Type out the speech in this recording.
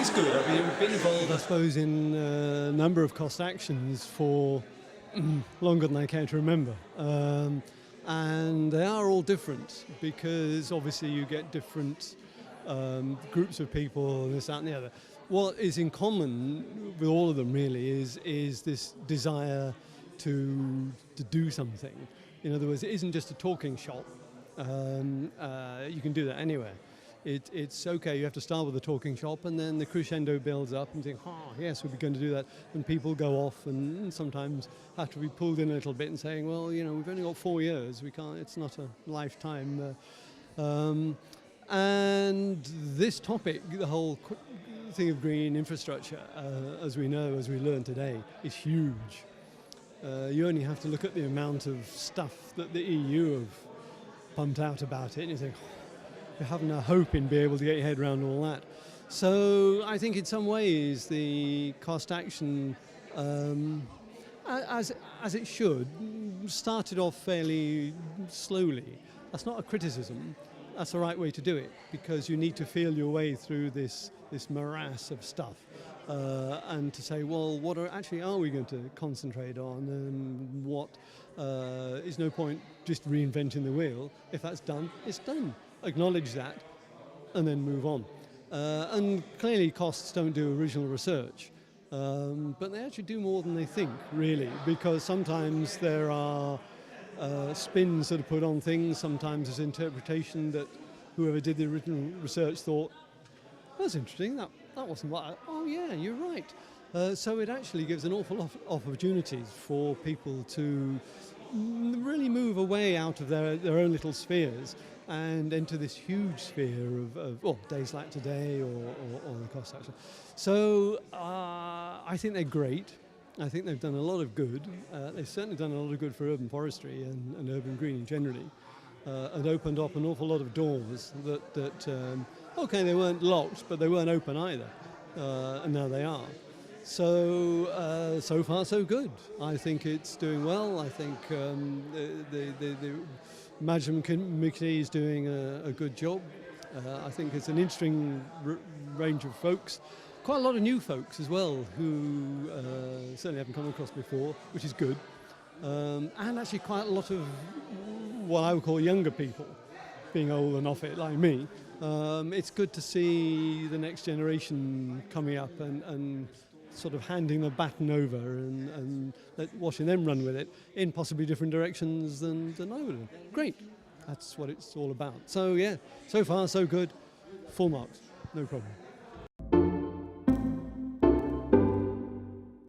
think it's good. I mean, we've been involved, I suppose, in a number of cost actions for longer than I care to remember. And they are all different because obviously you get different groups of people and this, that and the other. What is in common with all of them really is this desire to do something. In other words, it isn't just a talking shop. You can do that anywhere. It's okay, you have to start with a talking shop and then the crescendo builds up and you think, yes, we're going to do that. And people go off and sometimes have to be pulled in a little bit and saying, well, we've only got 4 years, we can't, it's not a lifetime. And this topic, the whole thing of green infrastructure, as we know, as we learn today, is huge. You only have to look at the amount of stuff that the EU have pumped out about it and you think, you haven't a hope in being able to get your head around all that. So I think in some ways the cost action, as it should, started off fairly slowly. That's not a criticism. That's the right way to do it because you need to feel your way through this morass of stuff and to say, well, what are we going to concentrate on and what is no point just reinventing the wheel. If that's done, it's done. Acknowledge that and then move on. And clearly costs don't do original research, but they actually do more than they think, really, because sometimes there are spins that are put on things, sometimes there's interpretation that whoever did the original research thought, that's interesting, that wasn't what oh yeah, you're right. So it actually gives an awful lot of opportunities for people to really move away out of their own little spheres and into this huge sphere of days like today or the cost action. So I think they're great. I think they've done a lot of good. They've certainly done a lot of good for urban forestry and urban greening generally, and opened up an awful lot of doors that okay, they weren't locked, but they weren't open either, and now they are. So so far so good. I think it's doing well. I think the management committee is doing a good job. I think it's an interesting range of folks. Quite a lot of new folks as well who certainly haven't come across before, which is good. And actually quite a lot of what I would call younger people, being old and off it like me. It's good to see the next generation coming up and sort of handing the baton over and watching them run with it in possibly different directions than I would have. Great. That's what it's all about. So yeah, so far so good. Full marks. No problem.